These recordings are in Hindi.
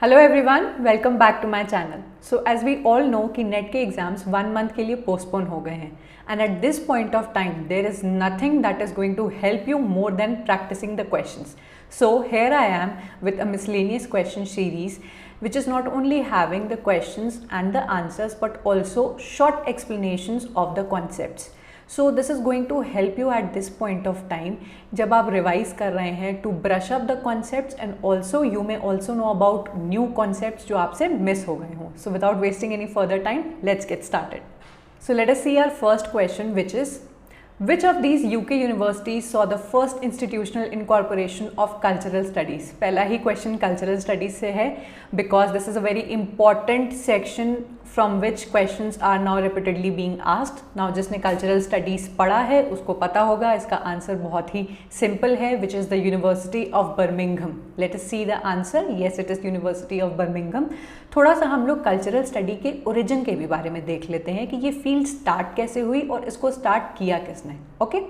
Hello everyone, welcome back to my channel. So as we all know कि नेट के एग्जाम्स 1 मंथ के लिए पोस्टपोन हो गए हैं and at this point of time there is nothing that is going to help you more than practising the questions. So here I am with a miscellaneous question series which is not only having the questions and the answers but also short explanations of the concepts. So this is going to help you at this point of time जब आप revise कर रहे हैं to brush up the concepts and also you may also know about new concepts जो आपसे miss हो गए हों. So without wasting any further time, let's get started. So let us see our first question, which is which of these UK universities saw the first institutional incorporation of cultural studies? पहला ही question cultural studies से है because this is a very important section from which questions are now repeatedly being asked. Now जिसने cultural studies पढ़ा है उसको पता होगा इसका आंसर बहुत ही simple है, which is the University of Birmingham. Let us see the answer. Yes, it is University of Birmingham. थोड़ा सा हम लोग कल्चरल स्टडी के ओरिजिन के भी बारे में देख लेते हैं कि ये फील्ड स्टार्ट कैसे हुई और इसको स्टार्ट किया किसने. Okay,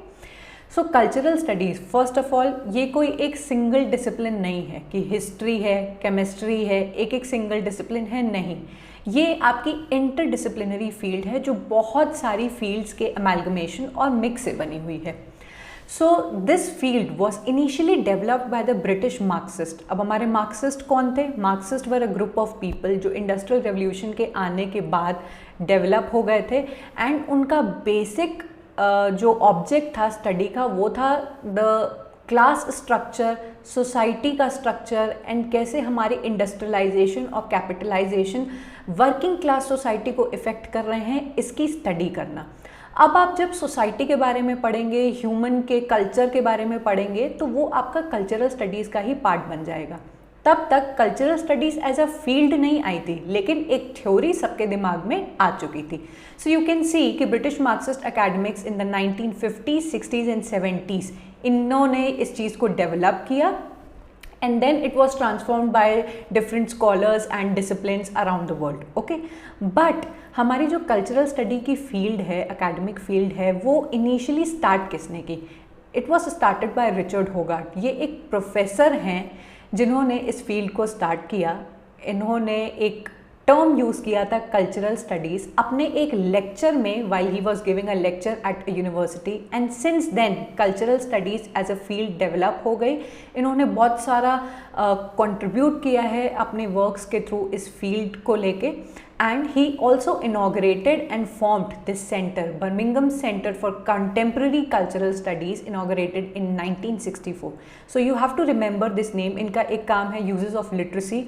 so cultural studies first of all ये कोई एक सिंगल डिसिप्लिन नहीं है कि हिस्ट्री है, केमिस्ट्री है, एक सिंगल डिसिप्लिन है. नहीं, ये आपकी इंटरडिसिप्लिनरी फील्ड है जो बहुत सारी फील्ड्स के अमेलगमेशन और मिक्स से बनी हुई है. So this field was initially developed by the British Marxist. अब हमारे मार्क्सिस्ट कौन थे? Marxist were a group of people जो इंडस्ट्रियल रेवोल्यूशन के आने के बाद डेवलप हो गए थे एंड उनका बेसिक जो ऑब्जेक्ट था स्टडी का वो था द क्लास स्ट्रक्चर, सोसाइटी का स्ट्रक्चर एंड कैसे हमारी इंडस्ट्रियलाइजेशन और कैपिटलाइजेशन वर्किंग क्लास सोसाइटी को इफ़ेक्ट कर रहे हैं, इसकी स्टडी करना. अब आप जब सोसाइटी के बारे में पढ़ेंगे, ह्यूमन के कल्चर के बारे में पढ़ेंगे तो वो आपका कल्चरल स्टडीज़ का ही पार्ट बन जाएगा. तब तक cultural studies as a field नहीं आई थी लेकिन एक थ्योरी सबके दिमाग में आ चुकी थी. सो यू कैन सी कि British Marxist academics in the 1950s, 60s and 70s इन्होंने इस चीज़ को डेवलप किया and then it was transformed by different scholars and disciplines around the world. Okay, but हमारी जो कल्चरल स्टडी की फील्ड है, एकेडमिक फील्ड है, वो इनिशियली स्टार्ट किसने की? It was started by Richard Hoggart. ये एक प्रोफेसर हैं जिन्होंने इस फील्ड को स्टार्ट किया. इन्होंने एक टर्म यूज़ किया था कल्चरल स्टडीज़ अपने एक लेक्चर में while he was giving a lecture at a university and since then cultural studies as a field develop हो गई. इन्होंने बहुत सारा कंट्रीब्यूट किया है अपने वर्क्स के थ्रू इस फील्ड को लेके and he also inaugurated and formed this centre, Birmingham Centre for Contemporary Cultural Studies, inaugurated in 1964. So you have to remember this name. इनका एक काम है यूजेस ऑफ लिटरेसी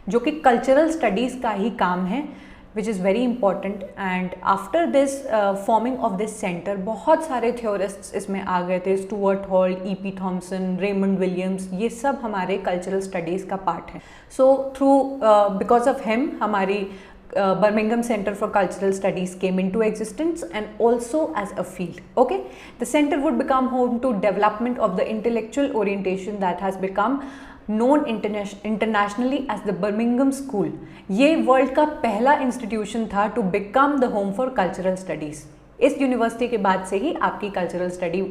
जो कि कल्चरल स्टडीज़ का ही काम है, which is very important. And after this forming of this centre बहुत सारे थ्योरिस्ट्स इसमें आ गए थे. Stuart Hall, E.P. Thompson, Raymond Williams, ये सब हमारे कल्चरल स्टडीज़ का पार्ट है. So through because of him हमारी Birmingham Center for Cultural Studies came into existence and also as a field. Okay, the center would become home to development of the intellectual orientation that has become known internationally as the Birmingham School. ये वर्ल्ड का पहला इंस्टीट्यूशन था to become the home for cultural studies. इस यूनिवर्सिटी के बाद से ही आपकी कल्चरल स्टडी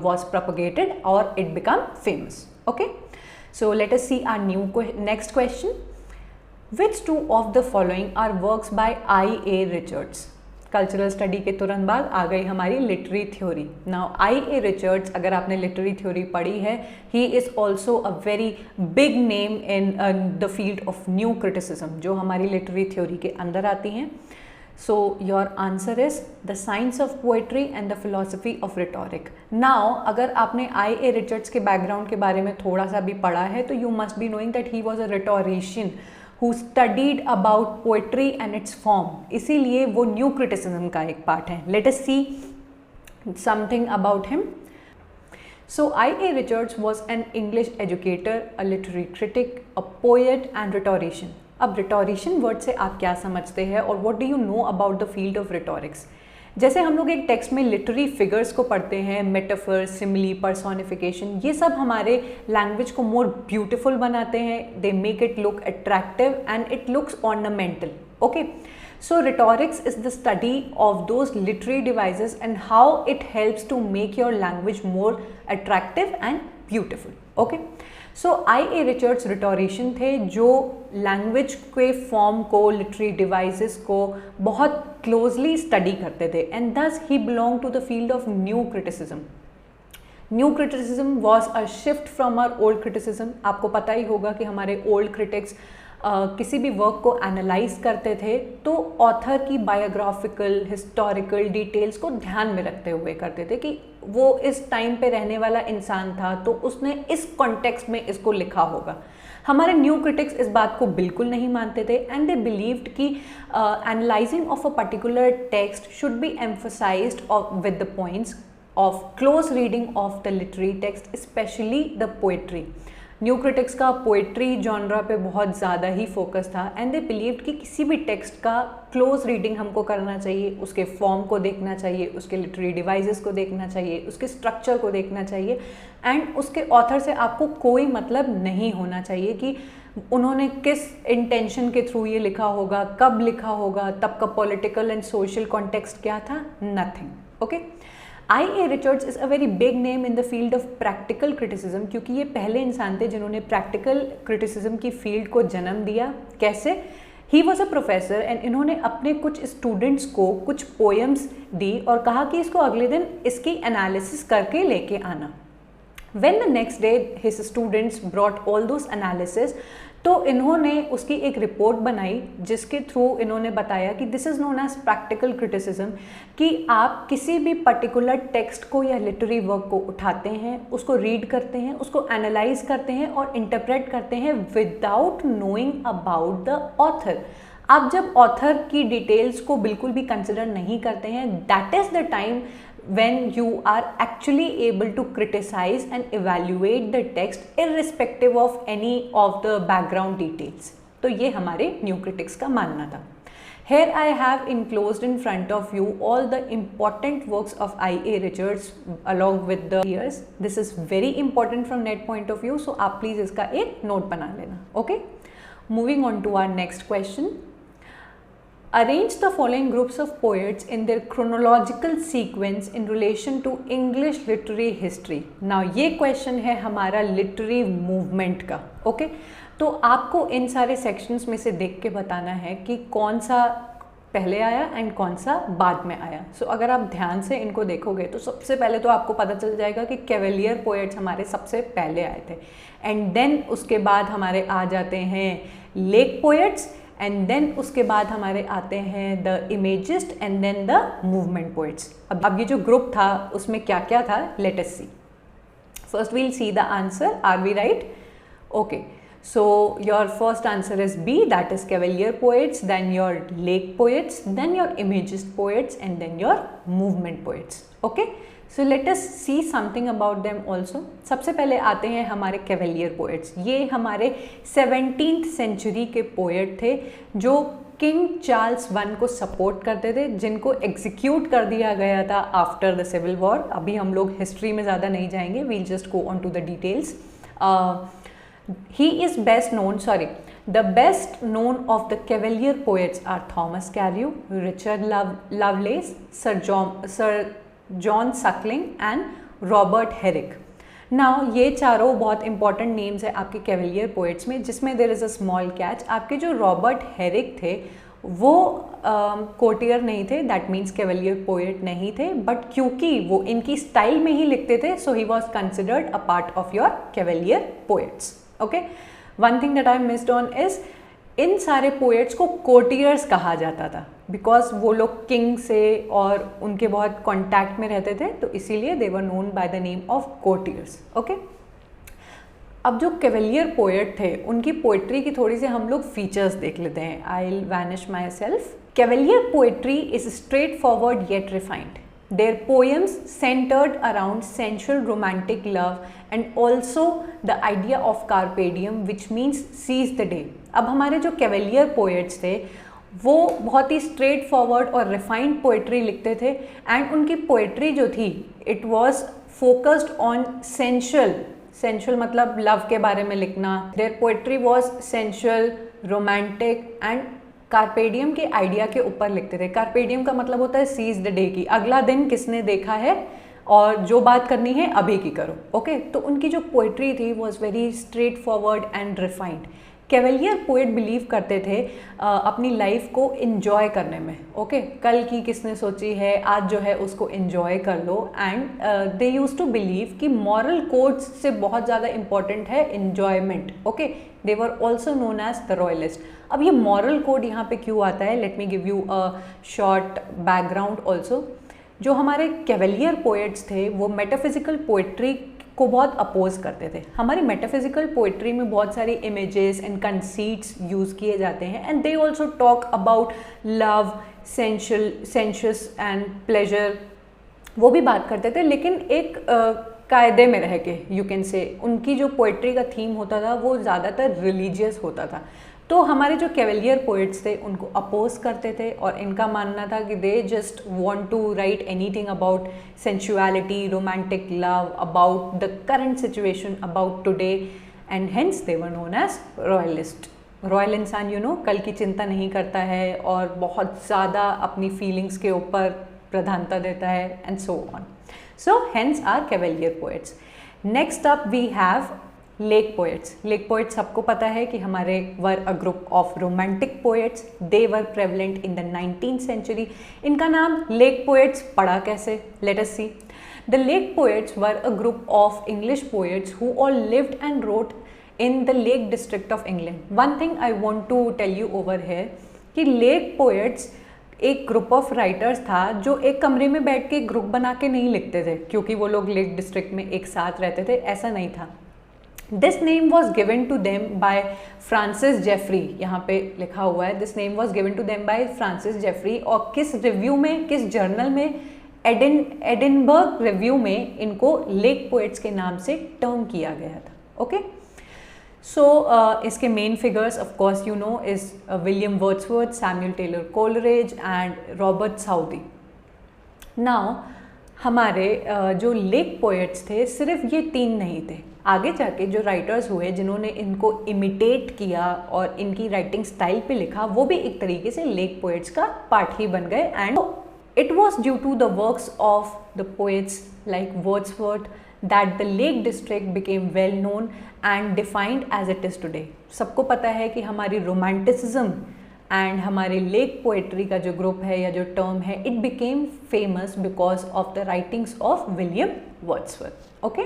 वॉज प्रोपगेटेड और it become famous. Okay, so let us see our next question. Which two of the following are works by I.A. Richards? Cultural study के तुरंत बाद आ गई हमारी literary theory. Now I.A. Richards, अगर आपने लिटरेरी थ्योरी पढ़ी है, he is also a very big name in the field of new criticism जो हमारी लिटरेरी थ्योरी के अंदर आती हैं. So your answer is the science of poetry and the philosophy of rhetoric. Now अगर आपने I.A. Richards के बैकग्राउंड के बारे में थोड़ा सा भी पढ़ा है तो you must be knowing that he was a rhetorician who studied about poetry and its form. इसीलिए वो न्यू क्रिटिसिज्म का एक पार्ट है. Let us see something about him. So I.A. Richards was an English educator, a literary critic, a poet and rhetorician. अब rhetorician वर्ड से आप क्या समझते हैं और what do you know about the field of rhetorics? जैसे हम लोग एक टेक्स्ट में लिटरेरी फिगर्स को पढ़ते हैं, मेटाफर, सिमिली, पर्सोनिफिकेशन, ये सब हमारे लैंग्वेज को मोर ब्यूटिफुल बनाते हैं. They make it look attractive and it looks ornamental. Okay, so rhetorics is the study of those literary devices and how it helps to make your language more attractive and beautiful. Okay, so I.A. Richards rhetorician थे जो लैंग्वेज के फॉर्म को, लिटरेरी डिवाइसेस को बहुत क्लोजली स्टडी करते थे, and thus he belong to the field of new criticism. New criticism was a shift from our old criticism. आपको पता ही होगा कि हमारे ओल्ड क्रिटिक्स किसी भी वर्क को एनालाइज करते थे तो ऑथर की बायोग्राफिकल, हिस्टोरिकल डिटेल्स को ध्यान में रखते हुए करते थे कि वो इस टाइम पे रहने वाला इंसान था तो उसने इस कॉन्टेक्स्ट में इसको लिखा होगा. हमारे न्यू क्रिटिक्स इस बात को बिल्कुल नहीं मानते थे, एंड दे बिलीव्ड कि analysing of a particular text should be emphasised with the points of close reading of the literary text, especially the poetry. New critics का पोइट्री जॉनरा पे बहुत ज़्यादा ही फोकस था, एंड दे बिलीव्ड कि किसी भी टेक्स्ट का क्लोज रीडिंग हमको करना चाहिए, उसके फॉर्म को देखना चाहिए, उसके लिटरेरी डिवाइसेस को देखना चाहिए, उसके स्ट्रक्चर को देखना चाहिए, एंड उसके ऑथर से आपको कोई मतलब नहीं होना चाहिए कि उन्होंने किस इंटेंशन के थ्रू ये लिखा होगा, कब लिखा होगा, तब का पॉलिटिकल एंड सोशल कॉन्टेक्स्ट क्या था, nothing. Okay. I.A. Richards is a very big name in the field of practical criticism, क्योंकि ये पहले इंसान थे जिन्होंने प्रैक्टिकल क्रिटिसिज्म की फील्ड को जन्म दिया. कैसे? ही वॉज अ प्रोफेसर, एंड इन्होंने अपने कुछ स्टूडेंट्स को कुछ पोएम्स दी और कहा कि इसको अगले दिन इसकी एनालिसिस करके लेके आना. When the next day his students brought all those analysis, तो इन्होंने उसकी एक रिपोर्ट बनाई जिसके थ्रू इन्होंने बताया कि this is known as practical criticism, कि आप किसी भी पर्टिकुलर टेक्स्ट को या लिटरेरी वर्क को उठाते हैं, उसको रीड करते हैं, उसको एनालाइज करते हैं और इंटरप्रेट करते हैं without knowing about the author. आप जब ऑथर की डिटेल्स को बिल्कुल भी कंसिडर नहीं करते हैं, that is the time when you are actually able to criticize and evaluate the text irrespective of any of the background details. तो ये हमारे न्यू क्रिटिक्स का मानना था. Here I have enclosed in front of you all the important works of I.A. Richards along with the years. This is very important from net point of view, so आप please इसका एक नोट बना लेना. Okay? Moving on to our next question. Arrange the following groups of poets in their chronological sequence in relation to English literary history. Now ये question है हमारा literary movement का. Okay? तो आपको इन सारे sections में से देख के बताना है कि कौन सा पहले आया एंड कौन सा बाद में आया. सो अगर आप ध्यान से इनको देखोगे तो सबसे पहले तो आपको पता चल जाएगा कि कैवेलियर पोएट्स हमारे सबसे पहले आए थे, एंड देन उसके बाद हमारे आ जाते हैं लेक पोएट्स, एंड देन उसके बाद हमारे आते हैं the imagist, and then the movement poets. अब ये जो ग्रुप था उसमें क्या क्या था, let us see. First we'll see the answer. Are we right? Okay. So your first answer is B, that is cavalier poets, then your lake poets, then your imagist poets, and then your movement poets. Okay. So let us see something about them also. सबसे पहले आते हैं हमारे कैवेलियर पोएट्स. ये हमारे 17th सेंचुरी के पोएट थे जो किंग चार्ल्स वन को सपोर्ट करते थे, जिनको एग्जीक्यूट कर दिया गया था आफ्टर द सिविल वॉर. अभी हम लोग हिस्ट्री में ज़्यादा नहीं जाएंगे, we'll just go on to the details. He is best known, sorry, the best known of the Cavalier poets are Thomas Carew, Richard Lovelace, Sir John Suckling and Robert Herrick. Now ये चारों बहुत इंपॉर्टेंट नेम्स है आपके कैवेलियर पोएट्स में, जिसमें there is a small catch. आपके जो रॉबर्ट हेरिक थे वो कोटियर नहीं थे, दैट मीन्स कैवेलियर पोएट नहीं थे, बट क्योंकि वो इनकी स्टाइल में ही लिखते थे, so he was considered a part of your cavalier poets. Okay. One thing that I missed on is इन सारे पोएट्स को कोटियर्स कहा जाता था, बिकॉज वो लोग किंग से और उनके बहुत कॉन्टैक्ट में रहते थे, तो इसीलिए they were known by the name of courtiers. Okay. अब जो कैवेलियर पोएट थे उनकी पोएट्री की थोड़ी सी हम लोग फीचर्स देख लेते हैं. I will vanish my self. Cavalier poetry is straight forward yet refined. Their poems centered around sensual romantic love and also the idea of carpe diem, which means seize the day. अब हमारे जो कैवेलियर पोएट्स थे वो बहुत ही स्ट्रेट फॉरवर्ड और रिफाइंड पोएट्री लिखते थे, एंड उनकी पोएट्री जो थी it was focused on sensual मतलब लव के बारे में लिखना. Their poetry was sensual, romantic and carpe diem के आइडिया के ऊपर लिखते थे. कार्पेडियम का मतलब होता है सीज द डे, की अगला दिन किसने देखा है, और जो बात करनी है अभी की करो। ओके, तो उनकी जो पोइट्री थी was very straight forward and refined. Cavalier poet believe करते थे अपनी लाइफ को इन्जॉय करने में। ओके, कल की किसने सोची है, आज जो है उसको इन्जॉय कर लो। And they use to believe कि मॉरल कोड्स से बहुत ज़्यादा इंपॉर्टेंट है enjoyment. Okay, they were also known as the royalist. अब ये मॉरल कोड यहाँ पे क्यों आता है, let me give you a short background also. जो हमारे कैवेलियर पोएट्स थे वो मेटाफिजिकल पोएट्री को बहुत अपोज करते थे। हमारी मेटाफिजिकल पोइट्री में बहुत सारी इमेजेस एंड कंसीट्स यूज़ किए जाते हैं and they also talk about love, sensuous and pleasure, वो भी बात करते थे, लेकिन एक कायदे में रह के, यू कैन से। उनकी जो पोइट्री का थीम होता था वो ज़्यादातर रिलीजियस होता था। तो हमारे जो कैवेलियर पोइट्स थे उनको अपोज करते थे और इनका मानना था कि they just want to write anything about sensuality, romantic love, about the current situation, about today, and hence they were known as royalist. Royal इंसान यू नो कल की चिंता नहीं करता है और बहुत ज़्यादा अपनी फीलिंग्स के ऊपर प्रधानता देता है and so on. So hence our cavalier poets. Next up we have lake poets. Lake poets सबको पता है कि हमारे were a group of romantic poets. They were prevalent in the 19th century. इनका नाम लेक पोएट्स पड़ा कैसे, let us see. The lake poets were a group of English poets who all lived and wrote in the lake district of England. One thing I want to tell you over है कि लेक पोएट्स एक ग्रुप ऑफ राइटर्स था जो एक कमरे में बैठ के ग्रुप बना के नहीं लिखते थे क्योंकि वो लोग लेक डिस्ट्रिक्ट में एक साथ रहते थे, ऐसा नहीं था। This name was given to them by Francis Jeffrey, यहाँ पे लिखा हुआ है this name was given to them by Francis Jeffrey. और किस रिव्यू में, किस जर्नल में, एडिनबर्ग रिव्यू में इनको लेक पोएट्स के नाम से टर्म किया गया था। ओके, सो इसके main figures of course you know is William Wordsworth, Samuel Taylor Coleridge and Robert Southey. Now हमारे जो लेक पोएट्स थे सिर्फ ये 3 नहीं थे, आगे जाके जो राइटर्स हुए जिन्होंने इनको इमिटेट किया और इनकी राइटिंग स्टाइल पे लिखा वो भी एक तरीके से लेक पोएट्स का पार्ट ही बन गए। And it was due to the works of the poets like Wordsworth that the lake District became well known and defined as it is today. सबको पता है कि हमारी रोमांटिसिज्म एंड हमारे लेक पोएट्री का जो ग्रुप है या जो टर्म है it became famous because of the writings of William Wordsworth. Okay,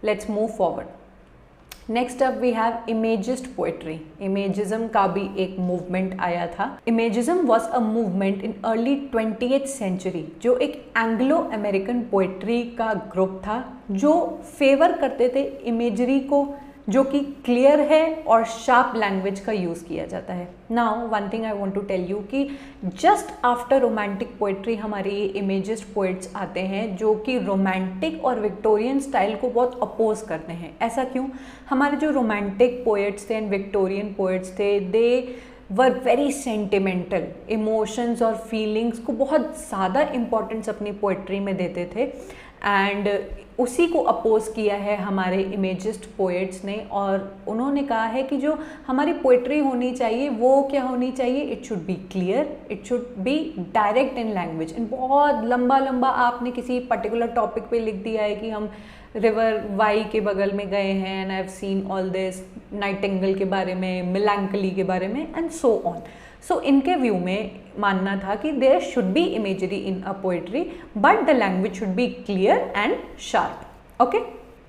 let's move forward. Next up we have imagist poetry. Imagism का भी एक मूवमेंट आया था। Imagism was a movement in early 20th century जो एक एंग्लो अमेरिकन पोएट्री का ग्रुप था जो फेवर करते थे इमेजरी को, जो कि क्लियर है और शार्प लैंग्वेज का यूज़ किया जाता है। Now one thing I want to tell you कि जस्ट आफ्टर रोमांटिक पोएट्री हमारे ये इमेजिस्ट पोएट्स आते हैं जो कि रोमांटिक और विक्टोरियन स्टाइल को बहुत अपोज करते हैं। ऐसा क्यों? हमारे जो रोमांटिक पोएट्स थे एंड विक्टोरियन पोएट्स थे दे वर वेरी सेंटिमेंटल, इमोशंस और फीलिंग्स को बहुत ज़्यादा इम्पोर्टेंस अपनी पोएट्री में देते थे एंड उसी को अपोज किया है हमारे इमेजिस्ट पोएट्स ने। और उन्होंने कहा है कि जो हमारी पोएट्री होनी चाहिए वो क्या होनी चाहिए, it should be clear, it should be direct in language. इन बहुत लंबा लंबा आपने किसी पर्टिकुलर टॉपिक पे लिख दिया है कि हम रिवर वाई के बगल में गए हैं and I have seen all this, Nightingale के बारे में, मेलांकली के बारे में एंड सो ऑन। सो इनके व्यू में मानना था कि there should be imagery in a poetry but the language should be clear and sharp. Okay,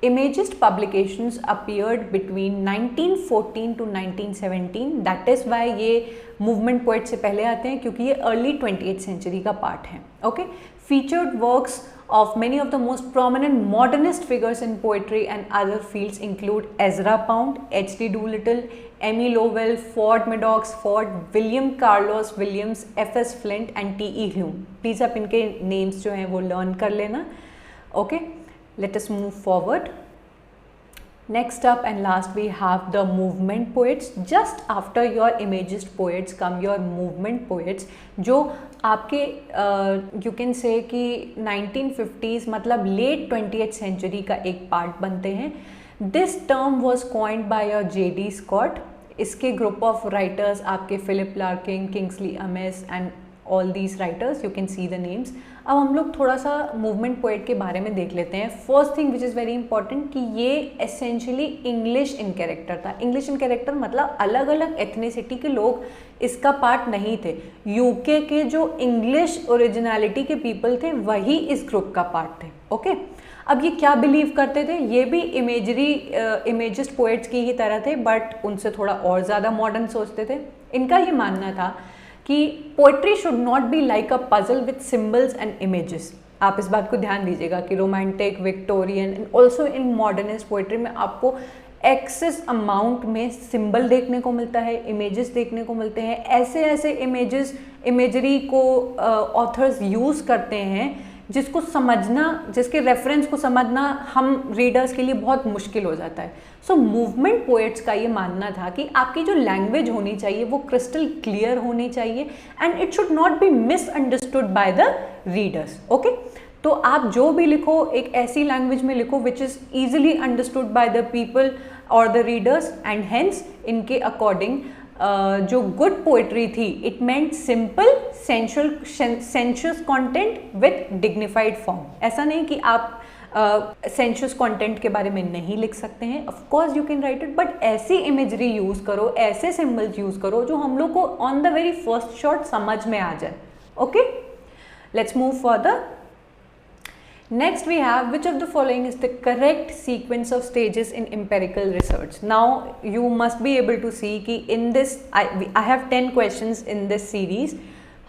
imagist publications appeared between 1914 to 1917। That is why ये मूवमेंट पोएट से पहले आते हैं क्योंकि ये अर्ली 20th सेंचुरी का पार्ट है। Okay, featured works of many of the most prominent modernist figures in poetry and other fields include Ezra Pound, H.D. Doolittle, Emmy Lowell, Ford Madox, William Carlos Williams, F.S. Flint and T.E. Hume. Please आप इनके names जो हैं वो learn कर लेना। Okay, let us move forward. Next up and last we have the movement poets. Just after your imagist poets come your movement poets जो आपके you can say कि 1950s मतलब late 20th century का एक पार्ट बनते हैं। This term was coined by a J.D. Scott। इसके ग्रुप ऑफ राइटर्स आपके Philip Larkin, Kingsley Amis and all these writers, you can see the names. अब हम लोग थोड़ा सा मूवमेंट पोएट के बारे में देख लेते हैं। First thing which is very important कि ये एसेंशियली इंग्लिश इन कैरेक्टर था। इंग्लिश इन कैरेक्टर मतलब अलग अलग एथनिसिटी के लोग इसका पार्ट नहीं थे। यूके के जो इंग्लिश ओरिजिनलिटी के पीपल थे वही इस ग्रुप का पार्ट थे। ओके अब ये क्या बिलीव करते थे, ये भी इमेजिस्ट पोएट्स की ही तरह थे, बट उनसे थोड़ा और ज़्यादा मॉडर्न सोचते थे। इनका ये मानना था कि poetry should not be like a puzzle with symbols and images. आप इस बात को ध्यान दीजिएगा कि romantic, Victorian and also in modernist poetry में आपको एक्सेस अमाउंट में सिंबल देखने को मिलता है, इमेजेस देखने को मिलते हैं। ऐसे इमेजरी को ऑथर्स यूज़ करते हैं जिसको समझना, जिसके रेफरेंस को समझना हम रीडर्स के लिए बहुत मुश्किल हो जाता है। सो मूवमेंट पोएट्स का ये मानना था कि आपकी जो लैंग्वेज होनी चाहिए वो क्रिस्टल क्लियर होनी चाहिए and it should not be misunderstood by the readers. Okay तो आप जो भी लिखो एक ऐसी लैंग्वेज में लिखो which is easily understood by the people और द रीडर्स, एंड हेंस इनके अकॉर्डिंग जो गुड पोएट्री थी it meant simple sensuous content with dignified form. ऐसा नहीं कि आप सेंशुअस कंटेंट के बारे में नहीं लिख सकते हैं, of course you can write it, but ऐसी इमेजरी यूज़ करो, ऐसे सिंबल्स यूज़ करो जो हम लोग को on the very first shot समझ में आ जाए। Okay let's move further. Next we have, which of the following is the correct sequence of stages in empirical research? Now you must be able to see कि in this I have 10 questions in this series.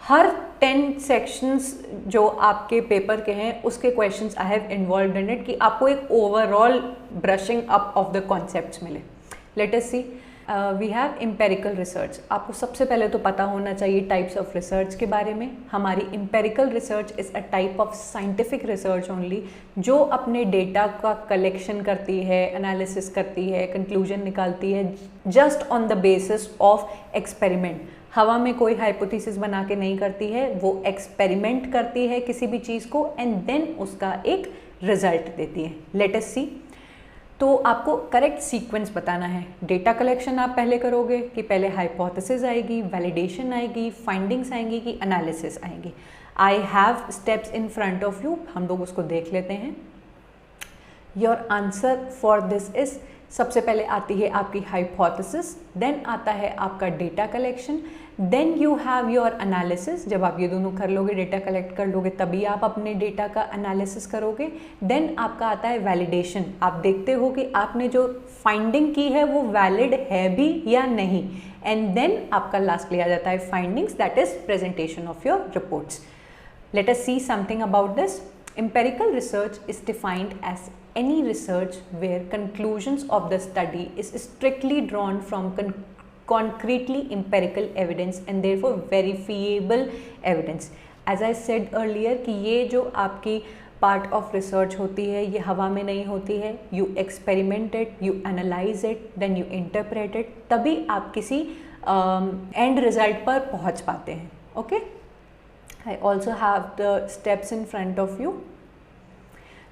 Her 10 sections जो आपके पेपर के हैं उसके questions I have involved in it कि आपको एक overall brushing up of the concepts मिले। Let us see. We have empirical research. आपको सबसे पहले तो पता होना चाहिए टाइप्स ऑफ रिसर्च के बारे में। हमारी empirical research is a type of scientific research only जो अपने डेटा का कलेक्शन करती है, एनालिसिस करती है, कंक्लूजन निकालती है just on the basis of experiment. हवा में कोई हाइपोथेसिस बना के नहीं करती है, वो एक्सपेरिमेंट करती है किसी भी चीज़ को एंड देन उसका एक रिजल्ट देती है। लेट अस सी। तो आपको करेक्ट सीक्वेंस बताना है। डेटा कलेक्शन आप पहले करोगे कि पहले हाइपोथेसिस आएगी, वैलिडेशन आएगी, फाइंडिंग्स आएंगी कि एनालिसिस आएंगी। I have steps in front of you, हम लोग उसको देख लेते हैं। Your answer for this is, सबसे पहले आती है आपकी हाइपोथेसिस, देन आता है आपका data collection, then you have your analysis. जब आप ये दोनों कर लोगे, डेटा कलेक्ट कर लोगे, तभी आप अपने डेटा का एनालिसिस करोगे। देन आपका आता है वैलिडेशन। आप देखते हो कि आपने जो फाइंडिंग की है वो वैलिड है भी या नहीं, एंड देन आपका लास्टली आ जाता है findings, that is presentation of your reports. Late us see something about this. Empirical research is defined as any research where conclusions of the study is strictly drawn from concretely empirical evidence and therefore verifiable evidence. As I said earlier कि ये जो आपकी part of research होती है ये हवा में नहीं होती है। You experiment it, you analyze it, then you interpret it, तभी आप किसी end result पर पहुँच पाते हैं। Okay? I also have the steps in front of you.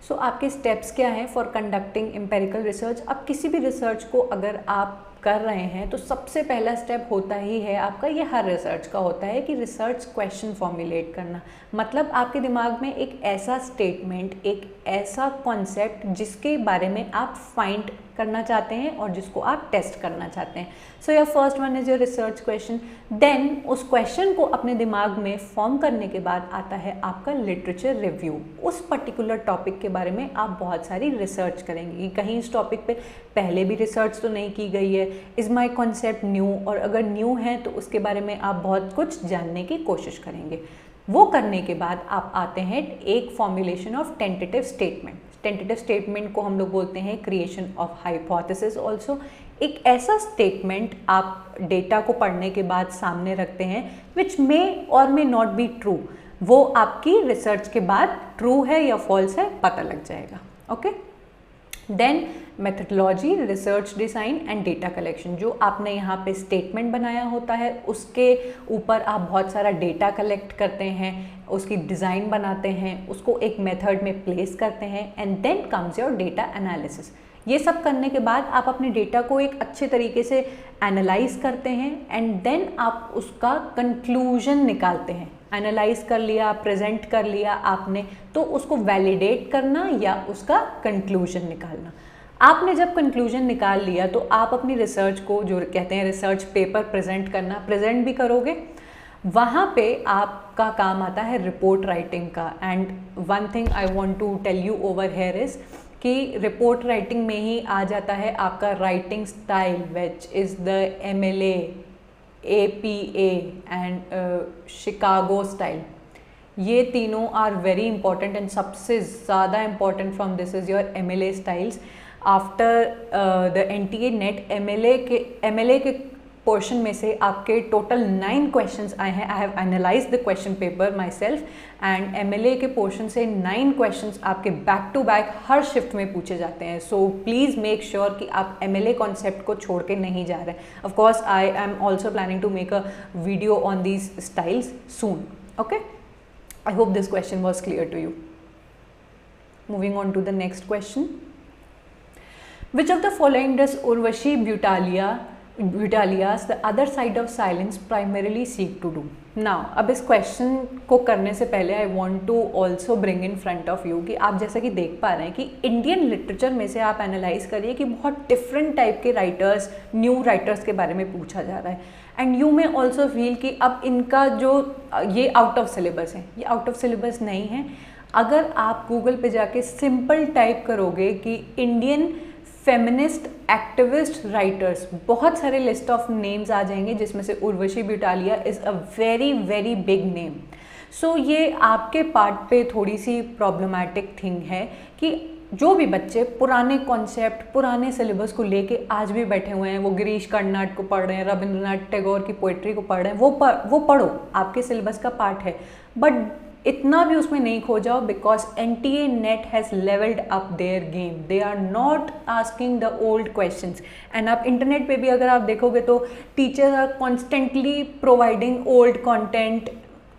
So आपके steps क्या हैं for conducting empirical research? अब किसी भी research को अगर आप कर रहे हैं तो सबसे पहला स्टेप होता ही है आपका, ये हर रिसर्च का होता है कि रिसर्च क्वेश्चन फॉर्मुलेट करना। मतलब आपके दिमाग में एक ऐसा स्टेटमेंट, एक ऐसा कॉन्सेप्ट जिसके बारे में आप फाइंड करना चाहते हैं और जिसको आप टेस्ट करना चाहते हैं। So your first one is your research question. Then उस क्वेश्चन को अपने दिमाग में फॉर्म करने के बाद आता है आपका लिटरेचर रिव्यू। उस पर्टिकुलर टॉपिक के बारे में आप बहुत सारी रिसर्च करेंगे कि कहीं इस टॉपिक पे पहले भी रिसर्च तो नहीं की गई है, इज़ माई कॉन्सेप्ट न्यू, और अगर न्यू है तो उसके बारे में आप बहुत कुछ जानने की कोशिश करेंगे। वो करने के बाद आप आते हैं एक formulation of tentative statement. Tentative statement को हम लोग बोलते हैं क्रिएशन ऑफ हाइपोथेसिस ऑल्सो। एक ऐसा स्टेटमेंट आप डेटा को पढ़ने के बाद सामने रखते हैं विच मे और मे नॉट बी ट्रू। वो आपकी रिसर्च के बाद ट्रू है या फॉल्स है पता लग जाएगा। Okay, then methodology, research design and data collection. जो आपने यहाँ पे स्टेटमेंट बनाया होता है उसके ऊपर आप बहुत सारा डेटा कलेक्ट करते हैं, उसकी डिज़ाइन बनाते हैं, उसको एक मेथड में प्लेस करते हैं, and then comes your data analysis. ये सब करने के बाद आप अपने डेटा को एक अच्छे तरीके से एनालाइज करते हैं एंड देन आप उसका कंक्लूजन निकालते हैं। एनालाइज कर लिया, प्रेजेंट कर लिया आपने, तो उसको वैलिडेट करना या उसका कंक्लूजन निकालना। आपने जब कंक्लूजन निकाल लिया तो आप अपनी रिसर्च को, जो कहते हैं रिसर्च पेपर प्रेजेंट करना, प्रेजेंट भी करोगे। वहाँ पे आपका काम आता है रिपोर्ट राइटिंग का। And one thing I want to tell you over here is कि रिपोर्ट राइटिंग में ही आ जाता है आपका writing style, which is the MLA, APA and Chicago style. ये तीनों आर वेरी इंपॉर्टेंट एंड सबसे ज़्यादा important from this is your MLA styles. After the NTA NET MLA के पोर्शन में से आपके टोटल 9 क्वेश्चंस आए हैं। I have analyse the question paper myself and MLA के पोर्शन से 9 क्वेश्चंस आपके बैक टू बैक हर शिफ्ट में पूछे जाते हैं। सो प्लीज़ मेक श्योर कि आप MLA कॉन्सेप्ट को छोड़ के नहीं जा रहे हैं। Of course I am also planning to make a video on these styles soon. Okay, I hope this question was clear to you. Moving on to the next question, which of the following does Urvashi Butalia's the other side of silence primarily seek to do. Now, अब इस क्वेश्चन को करने से पहले I want to also bring in front of you कि आप जैसा कि देख पा रहे हैं कि इंडियन लिटरेचर में से आप एनालाइज करिए कि बहुत डिफरेंट टाइप के राइटर्स, न्यू राइटर्स के बारे में पूछा जा रहा है। एंड यू में ऑल्सो फील कि अब इनका जो ये आउट ऑफ सिलेबस है, ये आउट ऑफ सिलेबस नहीं है। अगर आप गूगल पे जाके सिंपल टाइप करोगे कि इंडियन फेमिनिस्ट एक्टिविस्ट राइटर्स, बहुत सारे लिस्ट ऑफ नेम्स आ जाएंगे जिसमें से Urvashi Butalia is a very very big name. सो ये आपके पार्ट पे थोड़ी सी प्रॉब्लमैटिक थिंग है कि जो भी बच्चे पुराने कॉन्सेप्ट, पुराने सिलेबस को लेके आज भी बैठे हुए हैं, वो गिरीश कर्नाड को पढ़ रहे हैं, रविंद्रनाथ टैगोर की पोइट्री को पढ़ रहे हैं, वो पढ़ो, आपके सिलेबस का पार्ट है। बट इतना भी उसमें नहीं खो जाओ, because NTA NET has levelled up their game. They are not asking the old questions. And आप इंटरनेट पे भी अगर आप देखोगे तो teachers are constantly providing old content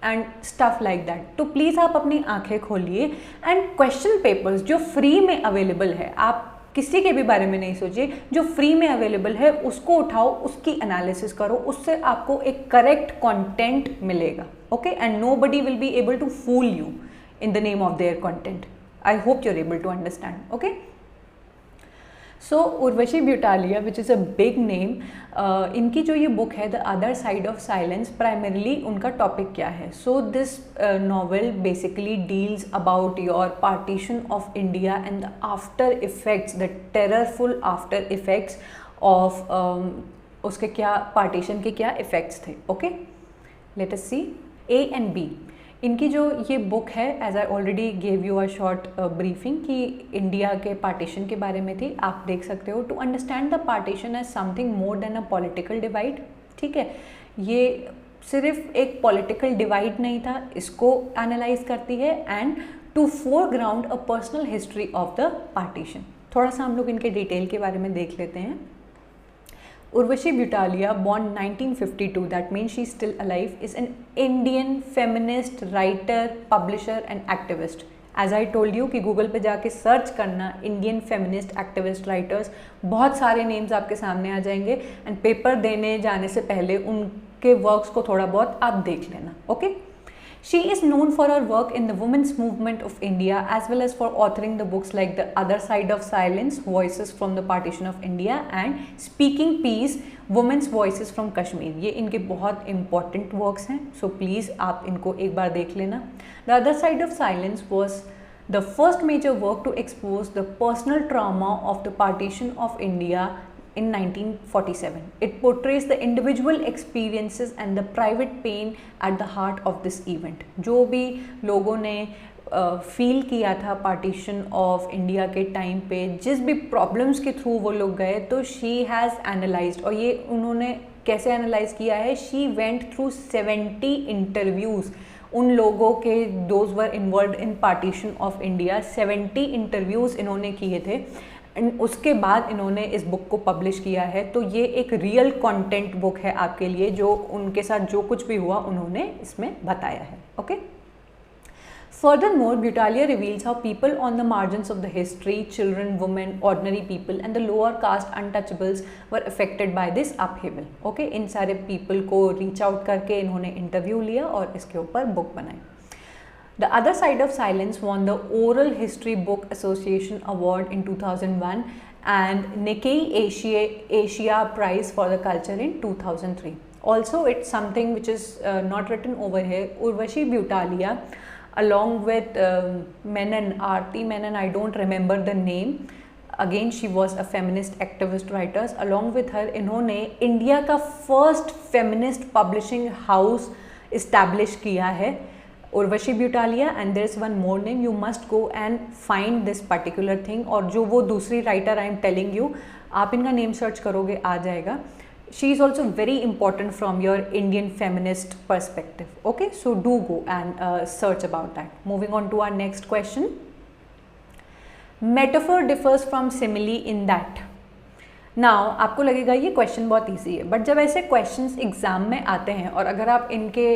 and stuff like that. तो प्लीज़ आप अपनी आंखें खोलिए एंड क्वेश्चन पेपर्स जो फ्री में अवेलेबल है, आप किसी के भी बारे में नहीं सोचिए, जो फ्री में अवेलेबल है उसको उठाओ, उसकी एनालिसिस करो, उससे आपको एक करेक्ट कंटेंट मिलेगा। Okay, and nobody will be able to fool you in the name of their content. I hope you are able to understand. Okay, so Urvashi Butalia which is a big name, इनकी जो ये बुक है the other side of silence, primarily उनका टॉपिक क्या है? So this novel basically deals about your partition of India and the after effects, the terrorful after effects of उसके क्या पार्टीशन के क्या इफेक्ट्स थे। Okay, let us see A and B। इनकी जो ये बुक है, as I already gave you a short briefing कि इंडिया के पार्टीशन के बारे में थी, आप देख सकते हो। To understand the partition as something more than a political divide. ठीक है, ये सिर्फ एक पॉलिटिकल डिवाइड नहीं था, इसको एनालाइज करती है and to foreground a personal history of the partition. थोड़ा सा हम लोग इनके डिटेल के बारे में देख लेते हैं। Urvashi Butalia, born 1952, that means she's still alive, is an Indian feminist writer, publisher and activist. As I told you कि गूगल पे जाके सर्च करना इंडियन फेमिनिस्ट एक्टिविस्ट राइटर्स, बहुत सारे नेम्स आपके सामने आ जाएंगे एंड पेपर देने जाने से पहले उनके वर्क्स को थोड़ा बहुत आप देख लेना। Okay, She is known for her work in the women's movement of India as well as for authoring the books like The Other Side of Silence, Voices from the Partition of India and Speaking Peace, Women's Voices from Kashmir। ये इनके बहुत important works हैं, so please आप इनको एक बार देख लेना। The Other Side of Silence was the first major work to expose the personal trauma of the partition of India in 1947. It portrays the individual experiences and the private pain at the heart of this event. जो भी लोगों ने फील किया था पार्टीशन ऑफ इंडिया के टाइम पे, जिस भी प्रॉब्लम्स के थ्रू वो लोग गए, तो शी हैज़ एनालाइज्ड, और ये उन्होंने कैसे एनालाइज किया है? शी वेंट थ्रू 70 इंटरव्यूज़ उन लोगों के, those were involve in partition of India. 70 interviews इन्होंने किए थे एंड उसके बाद इन्होंने इस बुक को पब्लिश किया है। तो ये एक रियल कंटेंट बुक है आपके लिए, जो उनके साथ जो कुछ भी हुआ उन्होंने इसमें बताया है। Okay, Furthermore, Butalia reveals how people on the margins of the history, children, women, ordinary people and the lower caste untouchables were affected by this upheaval. Okay, इन सारे people को reach out करके इन्होंने interview लिया और इसके ऊपर book बनाई. The Other Side of Silence won the Oral History Book Association Award in 2001 and Nikkei Asia Prize for the Culture in 2003. Also, it's something which is not written over here. Urvashi Butalia, along with Menon, Aarti Menon, I don't remember the name. Again, she was a feminist activist writer. Along with her, इन्होंने इंडिया का first feminist publishing house establish किया है, Urvashi Butalia. And there is one more name, you must go and find this particular thing. और जो वो दूसरी writer I am telling you, आप इनका नेम सर्च करोगे आ जाएगा. She is also very important from your Indian feminist perspective. Okay, so do go and search about that. Moving on to our next question. Metaphor differs from simile in that. Now, आपको लगेगा ये क्वेश्चन बहुत ईजी है, बट जब ऐसे क्वेश्चंस एग्जाम में आते हैं और अगर आप इनके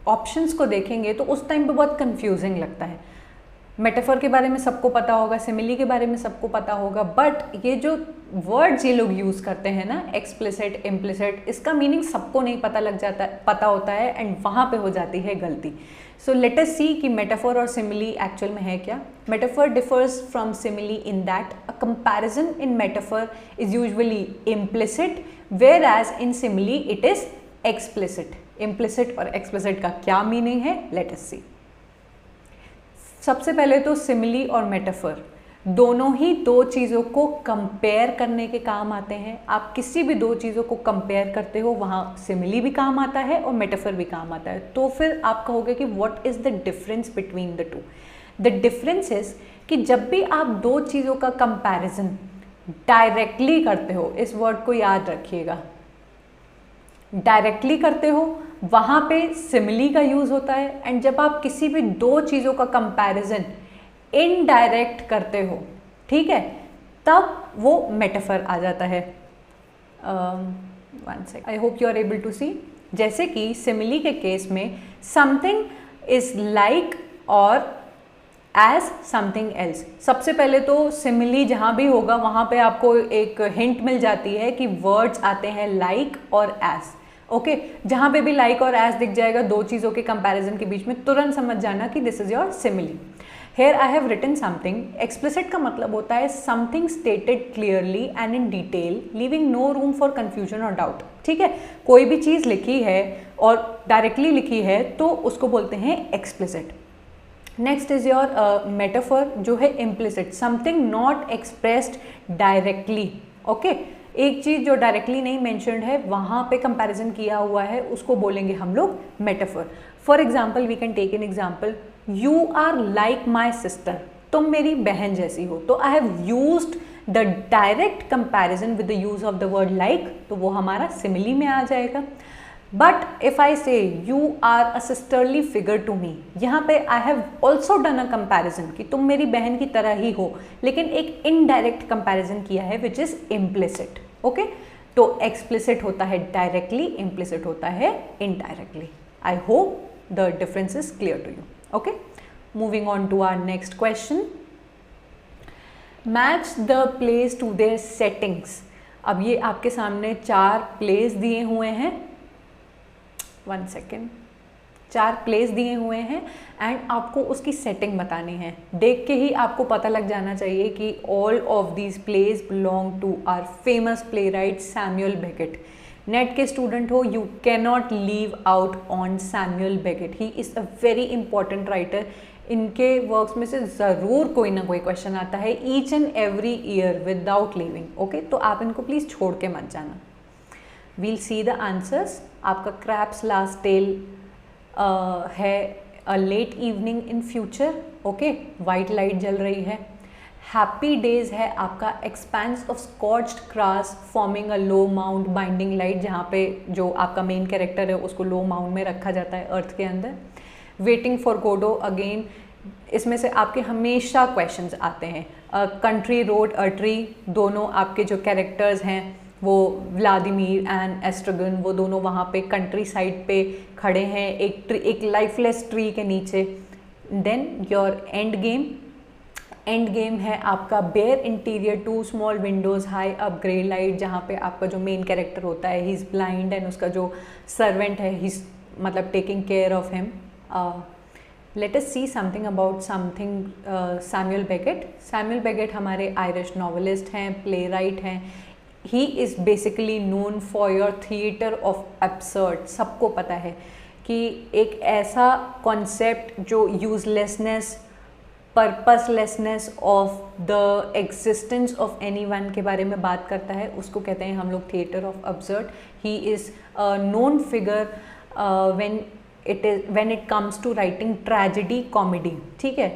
ऑप्शंस को देखेंगे तो उस टाइम पे बहुत कंफ्यूजिंग लगता है. मेटाफर के बारे में सबको पता होगा, सिमिली के बारे में सबको पता होगा, बट ये जो वर्ड्स ये लोग यूज़ करते हैं ना, एक्सप्लिसिट, इम्प्लिसिट, इसका मीनिंग सबको नहीं पता होता है एंड वहाँ पे हो जाती है गलती. सो लेट अस सी कि मेटाफर और सिमिली एक्चुअल में है क्या. Metaphor differs from simile in that a comparison in metaphor is usually implicit whereas in simile it is explicit. Implicit और एक्सप्लिसिट का क्या मीनिंग है, लेट अस सी. सबसे पहले तो सिमिली और मेटाफर दोनों ही दो चीज़ों को कंपेयर करने के काम आते हैं. आप किसी भी दो चीज़ों को कंपेयर करते हो, वहाँ सिमिली भी काम आता है और मेटाफर भी काम आता है. तो फिर आप कहोगे कि what is the difference between the two. The difference is कि जब भी आप दो चीज़ों का कंपैरिजन डायरेक्टली करते हो, इस वर्ड को याद रखिएगा, डायरेक्टली करते हो वहाँ पे सिमिली का यूज़ होता है. एंड जब आप किसी भी दो चीज़ों का कंपैरिजन इनडायरेक्ट करते हो, ठीक है, तब वो मेटाफर आ जाता है. One second, I hope you are able to see. जैसे कि सिमिली के केस में समथिंग इज लाइक और एज समथिंग एल्स. सबसे पहले तो सिमिली जहाँ भी होगा वहाँ पे आपको एक हिंट मिल जाती है कि वर्ड्स आते हैं लाइक और एज. ओके, जहाँ पे भी लाइक और एज दिख जाएगा दो चीज़ों के कंपैरिजन के बीच में, तुरंत समझ जाना कि this is your simile. Here I have written something. Explicit का मतलब होता है something stated clearly and in detail, leaving no room for confusion और डाउट. ठीक है, कोई भी चीज़ लिखी है और डायरेक्टली लिखी है तो उसको बोलते हैं explicit. Next is your metaphor जो है implicit, something not expressed directly. Okay, एक चीज़ जो डायरेक्टली नहीं मेंशन्ड है, वहाँ पे कंपैरिजन किया हुआ है, उसको बोलेंगे हम लोग metaphor. For example we can take an example, you are like my sister, तुम मेरी बहन जैसी हो. तो I have used the direct comparison with the use of the word like, तो वो हमारा सिमिली में आ जाएगा. But if I say you are a sisterly figure to me, यहाँ पे I have also done a comparison कि तुम मेरी बहन की तरह ही हो, लेकिन एक इनडायरेक्ट कंपैरिजन किया है विच इज इम्प्लिसिट. ओके, तो एक्सप्लिसिट होता है डायरेक्टली, इम्प्लिसिट होता है indirectly. I hope the difference is clear to you. Okay, moving on to our next question. Match the place to their settings. अब ये आपके सामने 4 प्लेस दिए हुए हैं. 1 सेकेंड, 4 प्लेस दिए हुए हैं एंड आपको उसकी सेटिंग बतानी है. देख के ही आपको पता लग जाना चाहिए कि all of these place belong to our famous playwright Samuel Beckett. NET के स्टूडेंट हो, you can not leave out on Samuel Beckett. He is a very important writer. इनके वर्क्स में से ज़रूर कोई ना कोई क्वेश्चन आता है each and every year without leaving. Okay, तो आप इनको प्लीज़ छोड़ के मत जाना. We'll see the answers. आपका क्रैप्स लास्ट टेल है a late evening in future. Okay, white light जल रही है. हैप्पी डेज है आपका expanse of scorched grass forming a low mound blinding light, जहाँ पे जो आपका मेन कैरेक्टर है उसको लो माउंट में रखा जाता है अर्थ के अंदर. वेटिंग फॉर गोडो, अगेन इसमें से आपके हमेशा क्वेश्चंस आते हैं. कंट्री रोड अ ट्री, दोनों आपके जो कैरेक्टर्स हैं वो व्लादिमीर एंड एस्ट्रगन, वो दोनों वहाँ पे कंट्री साइड पे खड़े हैं एक लाइफलेस ट्री के नीचे. देन योर एंड गेम है आपका bare interior, 2 small windows, high up grey light, जहाँ पे आपका जो मेन कैरेक्टर होता है ही इज़ ब्लाइंड एंड उसका जो सर्वेंट है ही मतलब taking care of him. Let us see something about Samuel Beckett. Samuel Beckett हमारे आयरिश नॉवलिस्ट हैं, प्ले राइट हैं. He is basically known for your theatre of absurd. सबको पता है कि एक ऐसा कॉन्सेप्ट जो uselessness, purposelessness of the existence of any one के बारे में बात करता है, उसको कहते हैं हम लोग theatre of absurd. He is known figure when it comes to writing tragedy comedy. ठीक है,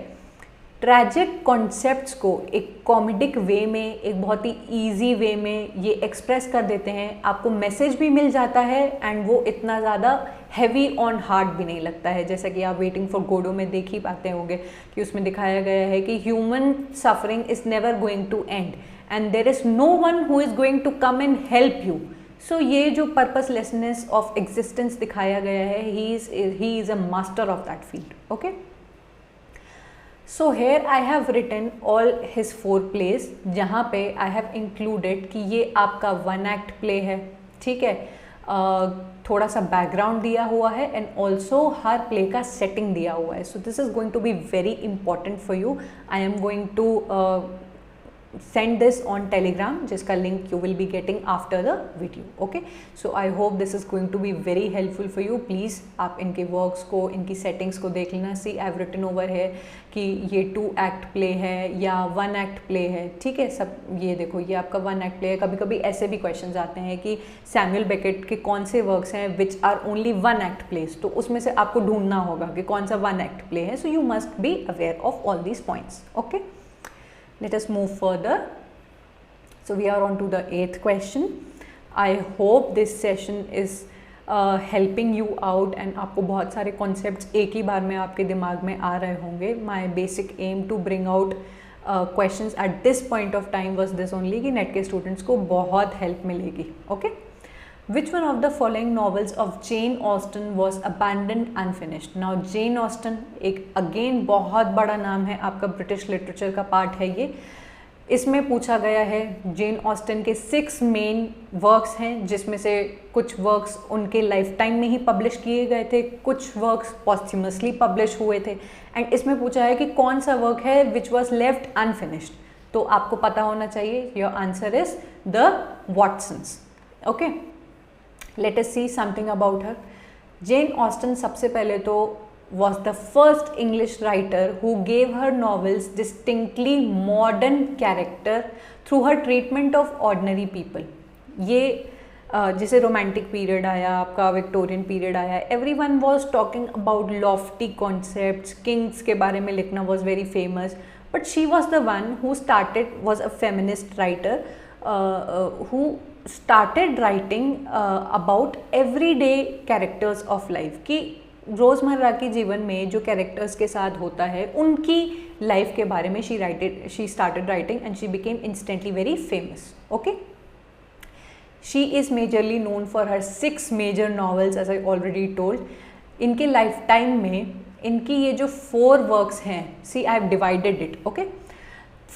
ट्रैजिक कॉन्सेप्ट्स को एक कॉमेडिक वे में, एक बहुत ही ईजी वे में ये एक्सप्रेस कर देते हैं. आपको मैसेज भी मिल जाता है एंड वो इतना ज़्यादा हैवी ऑन हार्ट भी नहीं लगता है. जैसा कि आप वेटिंग फॉर गोडो में देख ही पाते होंगे कि उसमें दिखाया गया है कि human suffering is never going to end and there is no one who is going to come and help you. So ये जो पर्पसलेसनेस ऑफ एग्जिस्टेंस दिखाया गया है, he is a master of that field. Okay, so here I have written all his 4 plays, जहाँ पे आई हैव इंक्लूडेड कि ये आपका 1 एक्ट प्ले है. ठीक है, थोड़ा सा बैकग्राउंड दिया हुआ है एंड ऑल्सो हर प्ले का सेटिंग दिया हुआ है. So this is going to be very important for you. I am going to send this on telegram, जिसका link you will be getting after the video. Okay, so I hope this is going to be very helpful for you. Please आप इनके works को, इनकी settings को देख लेना. See, I have written over here कि ये 2 act play है या 1 act play है. ठीक है, सब ये देखो, ये आपका 1 act play है. कभी कभी ऐसे भी questions आते हैं कि सैमुअल बेकेट के कौन से works हैं which are only 1 act plays, तो उसमें से आपको ढूंढना होगा कि कौन सा 1 act play है. So you must be aware of all these points. Okay, let us move further. So we are on to the 8th question. I hope this session is helping you out and आपको बहुत सारे concepts एक ही बार में आपके दिमाग में आ रहे होंगे. My basic aim to bring out questions at this point of time was this only कि नेट के स्टूडेंट्स को बहुत हेल्प मिलेगी. Okay, which one of the following novels of Jane Austen was abandoned unfinished? Now Jane Austen एक अगेन बहुत बड़ा नाम है, आपका ब्रिटिश लिटरेचर का पार्ट है ये. इसमें पूछा गया है जेन ऑस्टन के 6 मेन वर्क्स हैं, जिसमें से कुछ वर्क्स उनके लाइफ टाइम में ही पब्लिश किए गए थे, कुछ वर्क्स पॉस्थ्यूमसली पब्लिश हुए थे. एंड इसमें पूछा है कि कौन सा वर्क है विच वॉज लेफ्ट अनफिनिश्ड. तो आपको पता होना चाहिए. Your answer is the Watson's. Okay, let us see something about her. Jane Austen सबसे पहले तो was the first English writer who gave her novels distinctly modern character through her treatment of ordinary people. ये जिसे रोमांटिक पीरियड आया, आपका विक्टोरियन पीरियड आया, everyone was talking about Lofty concepts, Kings के बारे में लिखना was very famous, but she was the one who started, was a feminist writer who started writing about everyday characters of life. कि रोज़मर्रा के जीवन में जो कैरेक्टर्स के साथ होता है उनकी लाइफ के बारे में she started writing and she became instantly very famous. Okay, she is majorly known for her 6 major novels as I already told. इनके लाइफ टाइम में इनकी ये जो 4 वर्क्स हैं, see I have divided it. Okay,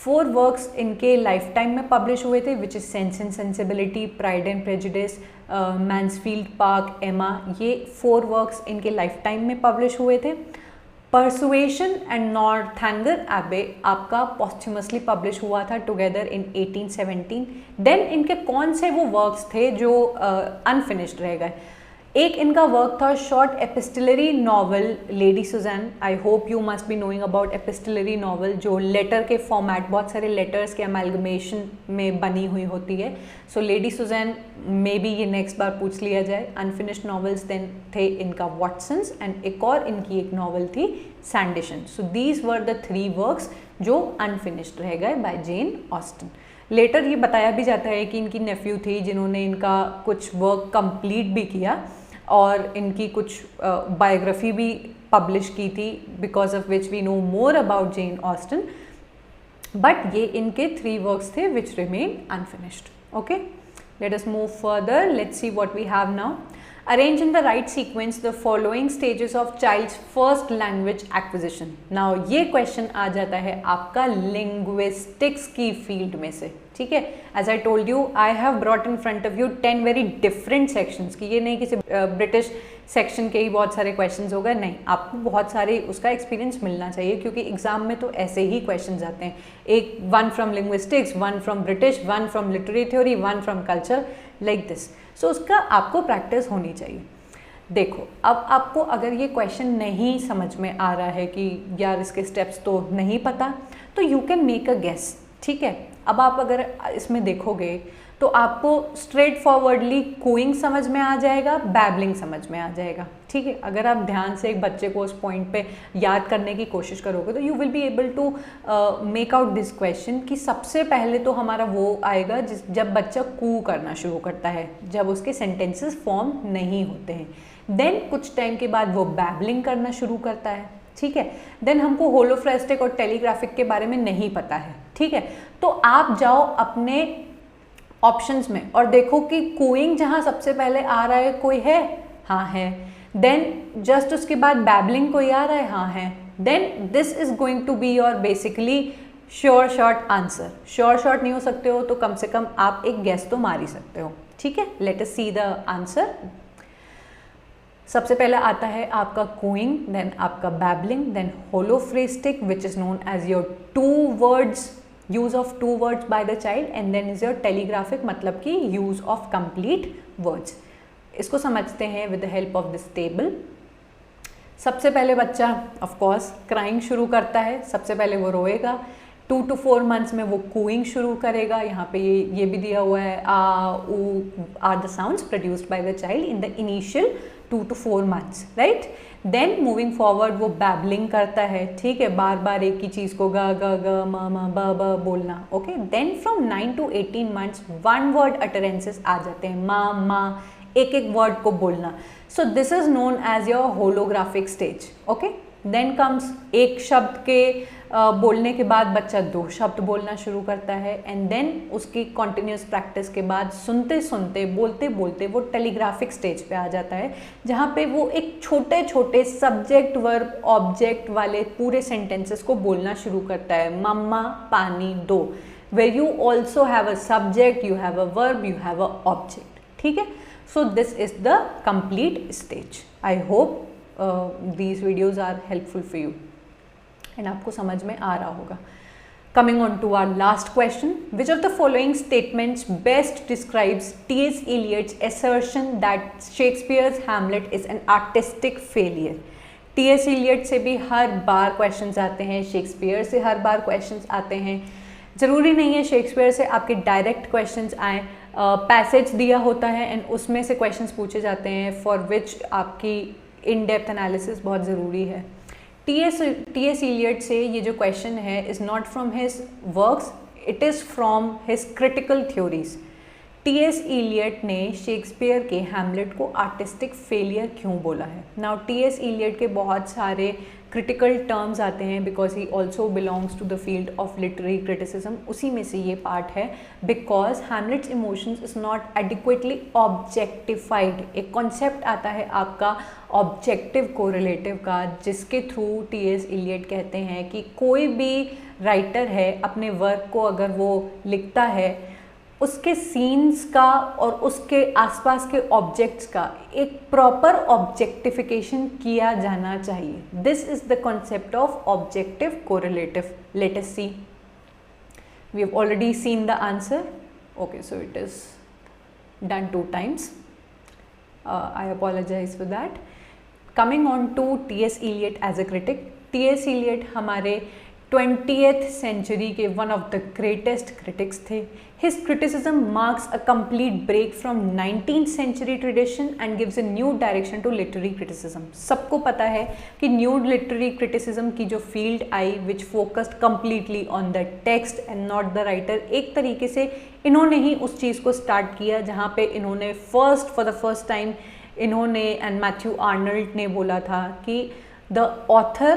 4 works इनके लाइफ टाइम में पब्लिश हुए थे, which is sense and sensibility, pride and prejudice, Mansfield Park, Emma. ये 4 वर्क्स इनके लाइफ टाइम में पब्लिश हुए थे. परसुएशन एंड नॉर्थैंगर एबे आपका पॉस्थ्यूमसली पब्लिश हुआ था टुगेदर इन 1817. देन इनके कौन से वो वर्क्स थे जो अनफिनिश्ड रह गए? एक इनका वर्क था short epistolary novel Lady Susan. I hope you must be knowing about epistolary novel, जो लेटर के फॉर्मेट, बहुत सारे लेटर्स के अमेलगमेशन में बनी हुई होती है. So lady Suzanne may be ये नेक्स्ट बार पूछ लिया जाए. अनफिनिश्ड नॉवेल्स देन थे इनका वॉटसन्स एंड एक और इनकी एक नॉवल थी Sanditon. So these were the 3 works जो अनफिनिश्ड रह गए बाय जेन ऑस्टन. लेटर ये बताया भी जाता है कि इनकी नेफ्यू थी जिन्होंने इनका कुछ वर्क कंप्लीट भी किया और इनकी कुछ बायोग्राफी भी पब्लिश की थी, because of which we know more about Jane Austen. But ये इनके 3 वर्क्स थे which remain unfinished. Okay, let us move further. Let's see what we have now. Arrange in the right sequence the following stages of child's first language acquisition. Now ये क्वेश्चन आ जाता है आपका linguistics की फील्ड में से, ठीक है. As I told you, I have brought in front of you 10 very different sections की, ये नहीं किसी ब्रिटिश सेक्शन के ही बहुत सारे क्वेश्चंस हो गए, नहीं, आपको बहुत सारे उसका एक्सपीरियंस मिलना चाहिए क्योंकि एग्जाम में तो ऐसे ही क्वेश्चंस आते हैं. एक one from linguistics, one from British, one from literary theory, one from culture, like this. So उसका आपको प्रैक्टिस होनी चाहिए. देखो, अब आपको अगर ये क्वेश्चन नहीं समझ में आ रहा है कि यार इसके स्टेप्स तो नहीं पता, तो you can make a guess, ठीक है. अब आप अगर इसमें देखोगे तो आपको स्ट्रेट फॉरवर्डली कूइंग समझ में आ जाएगा, बैबलिंग समझ में आ जाएगा, ठीक है. अगर आप ध्यान से एक बच्चे को उस पॉइंट पे याद करने की कोशिश करोगे तो you will be able to make out this question कि सबसे पहले तो हमारा वो आएगा जब बच्चा कू करना शुरू करता है, जब उसके सेंटेंसेस फॉर्म नहीं होते हैं. देन कुछ टाइम के बाद वो बैबलिंग करना शुरू करता है, ठीक है. देन हमको होलोफ्रेस्टिक और टेलीग्राफिक के बारे में नहीं पता है, ठीक है. तो आप जाओ अपने ऑप्शंस में और देखो कि कूइंग जहाँ सबसे पहले आ रहा है कोई है, हाँ है. देन जस्ट उसके बाद बैबलिंग कोई आ रहा है, हाँ है. Then this is going to be your basically sure short answer. Sure short नहीं हो सकते हो तो कम से कम आप एक गेस तो मार ही सकते हो, ठीक है. Let us see the answer. सबसे पहले आता है आपका कूइंग, देन आपका babbling, then holophrastic which is known as your two words, use of two words by the child, and then is your telegraphic मतलब कि यूज ऑफ कंप्लीट वर्ड्स. इसको समझते हैं with the help of this table. सबसे पहले बच्चा ऑफ कोर्स क्राइंग शुरू करता है, सबसे पहले वो रोएगा. 2 to 4 months में वो कूइंग शुरू करेगा. यहाँ पे ये भी दिया हुआ है, आ ऊ are the sounds produced by the child in the initial 2 to 4 months, right. Then moving forward वो बैबलिंग करता है, ठीक है, बार बार एक ही चीज़ को ग ग ग म म ब ब बोलना, okay. Then from 9 to 18 months one word utterances आ जाते हैं, मा मा, एक एक वर्ड को बोलना. So this is known as your holographic stage, okay. Then comes एक शब्द के बोलने के बाद बच्चा 2 शब्द बोलना शुरू करता है, एंड देन उसकी कॉन्टिन्यूस प्रैक्टिस के बाद सुनते सुनते बोलते बोलते वो टेलीग्राफिक स्टेज पे आ जाता है, जहाँ पे वो एक छोटे छोटे सब्जेक्ट वर्ब ऑब्जेक्ट वाले पूरे सेंटेंसेस को बोलना शुरू करता है. मम्मा पानी दो, where you also have a subject, you have a verb, you have a object, ठीक है. So this is the complete stage. I hope these videos are helpful for you and आपको समझ में आ रहा होगा. Coming on to our last question, which of the following statements best describes T.S. Eliot's assertion that Shakespeare's Hamlet is an artistic failure? T.S. Eliot से भी हर बार questions आते हैं, शेक्सपियर से हर बार questions आते हैं. ज़रूरी नहीं है शेक्सपियर से आपके डायरेक्ट क्वेश्चंस आएँ, पैसेज दिया होता है एंड उसमें से क्वेश्चंस पूछे जाते हैं फॉर विच आपकी इन डेप्थ एनालिसिस बहुत ज़रूरी है. टी.एस. इलियट से ये जो क्वेश्चन है is not from his works, it is from his critical theories. T S. Eliot ने शेक्सपियर के हैमलेट को आर्टिस्टिक फेलियर क्यों बोला है? Now T.S.. इलियट के बहुत सारे क्रिटिकल टर्म्स आते हैं because he also belongs to the field of literary criticism. उसी में से ये पार्ट है. Because Hamlet's emotions is not adequately objectified. एक कॉन्सेप्ट आता है आपका ऑब्जेक्टिव कोरिलेटिव का, जिसके थ्रू टी.एस. इलियट कहते हैं कि कोई भी राइटर है अपने वर्क को अगर वो लिखता है, उसके सीन्स का और उसके आसपास के ऑब्जेक्ट्स का एक प्रॉपर ऑब्जेक्टिफिकेशन किया जाना चाहिए. This is the concept of objective correlative. Let us see. We have already seen the answer. Okay, so it is done 2 times. I apologize for that. Coming on to T.S. Eliot as a critic. T.S. Eliot हमारे 20th century के one of the greatest critics थे. His criticism marks a complete break from 19th century tradition and gives a new direction to literary criticism. सबको पता है कि new literary criticism की जो field I which focused completely on the text and not the writer, एक तरीके से इन्होंने ही उस चीज़ को start किया जहाँ पे इन्होंने for the first time इन्होंने and मैथ्यू आर्नल्ड ने बोला था कि the author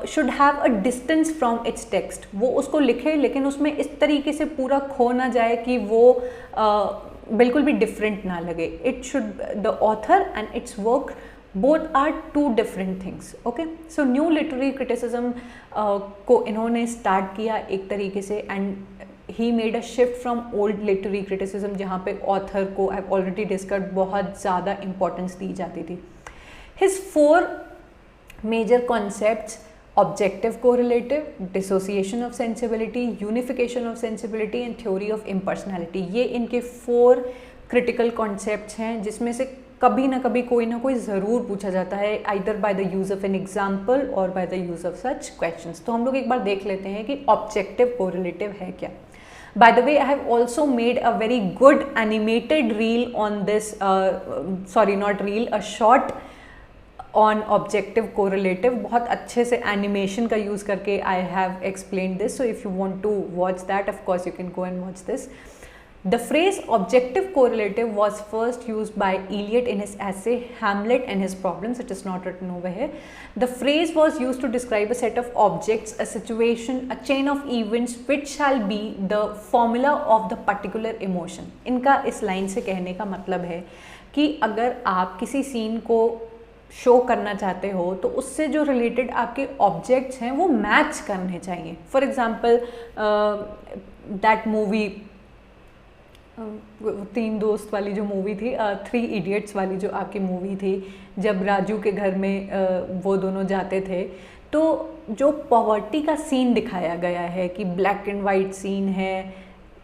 should have a distance from its text. वो उसको लिखे लेकिन उसमें इस तरीके से पूरा खो ना जाए कि वो बिल्कुल भी डिफरेंट ना लगे. It should the author and it's work both are two different things. Okay, so new literary criticism को इन्होंने स्टार्ट किया एक तरीके से, and he made a shift from old literary criticism जहाँ पे ऑथर को, आई हैव ऑलरेडी डिस्कस्ड, बहुत ज़्यादा इंपॉर्टेंस दी जाती थी. His 4 major concepts: objective correlative, dissociation of sensibility, unification of sensibility and theory of impersonality. ये इनके 4 क्रिटिकल कॉन्सेप्ट्स हैं जिसमें से कभी ना कभी कोई ना कोई ज़रूर पूछा जाता है, either by the use of an example और by the use of such questions. तो हम लोग एक बार देख लेते हैं कि ऑब्जेक्टिव कोरिलेटिव है क्या. By the way, I have also made a very good animated reel on this, sorry not reel, a short on objective correlative. बहुत अच्छे से animation का use करके I have explained this. So if you want to watch that, of course you can go and watch this. The phrase objective correlative was first used by Eliot in his essay Hamlet and His Problems. It is not written over here. The phrase was used to describe a set of objects, a situation, a chain of events which shall be the formula of the particular emotion. इनका इस लाइन से कहने का मतलब है कि अगर आप किसी सीन को शो करना चाहते हो तो उससे जो रिलेटेड आपके ऑब्जेक्ट्स हैं वो मैच करने चाहिए. फॉर एग्जाम्पल दैट मूवी, 3 दोस्त वाली जो मूवी थी, 3 इडियट्स वाली जो आपकी मूवी थी, जब राजू के घर में वो दोनों जाते थे, तो जो पॉवर्टी का सीन दिखाया गया है कि ब्लैक एंड वाइट सीन है,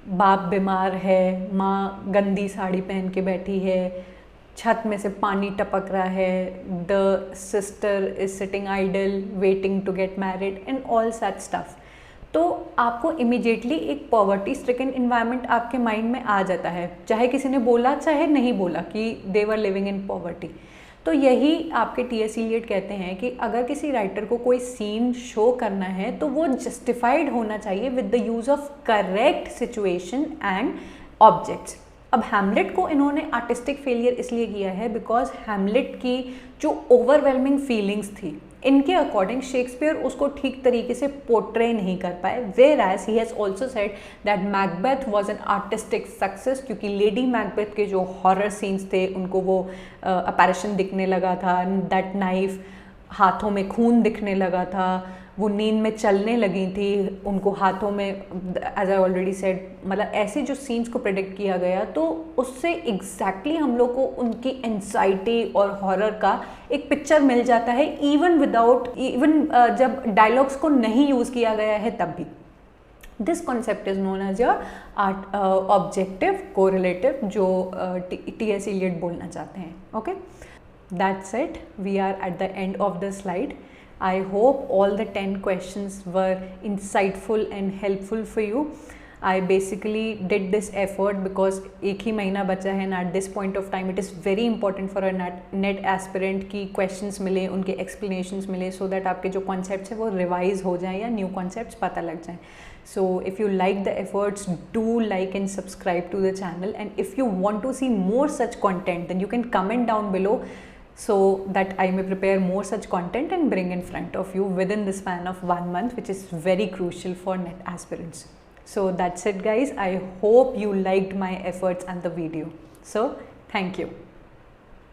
बाप बीमार है, माँ गंदी साड़ी पहन के बैठी है, छत में से पानी टपक रहा है, the sister is sitting idle waiting to get married and all such stuff. तो आपको इमीडिएटली एक पॉवर्टी स्ट्रिकन इन्वायरमेंट आपके माइंड में आ जाता है, चाहे किसी ने बोला चाहे नहीं बोला कि दे वर लिविंग इन पॉवर्टी. तो यही आपके टी.एस. इलियट कहते हैं कि अगर किसी राइटर को कोई सीन शो करना है तो वो जस्टिफाइड होना चाहिए with the use of correct situation and objects. अब हैमलेट को इन्होंने आर्टिस्टिक फेलियर इसलिए किया है बिकॉज हैमलेट की जो ओवरवेलमिंग फीलिंग्स थी, इनके अकॉर्डिंग शेक्सपियर उसको ठीक तरीके से पोर्ट्रे नहीं कर पाए. Whereas he has also said that Macbeth was an artistic success, क्योंकि लेडी मैकबेथ के जो हॉरर सीन्स थे उनको वो अपैरेशन दिखने लगा था, दैट नाइफ, हाथों में खून दिखने लगा था, वो नींद में चलने लगी थी, उनको हाथों में, एज आई ऑलरेडी सेड, मतलब ऐसे जो सीन्स को प्रेडिक्ट किया गया, तो उससे एग्जैक्टली हम लोग को उनकी एंजाइटी और हॉरर का एक पिक्चर मिल जाता है, इवन जब डायलॉग्स को नहीं यूज़ किया गया है तब भी. This concept is known as your objective correlative, जो टी.एस. इलियट बोलना चाहते हैं. Okay, that's it. We are at the end of the slide. I hope all the 10 questions were insightful and helpful for you. I basically did this effort because एक ही महीना बचा है, and at this point of time it is very important for a net aspirant कि questions मिले, उनके explanations मिले, so that आपके जो concepts है वो revise हो जाएं या new concepts पता लग जाएं. So if you like the efforts, do like and subscribe to the channel, and if you want to see more such content, then you can comment down below so that I may prepare more such content and bring in front of you within the span of 1 month, which is very crucial for net aspirants. So that's it guys. I hope you liked my efforts and the video. So thank you.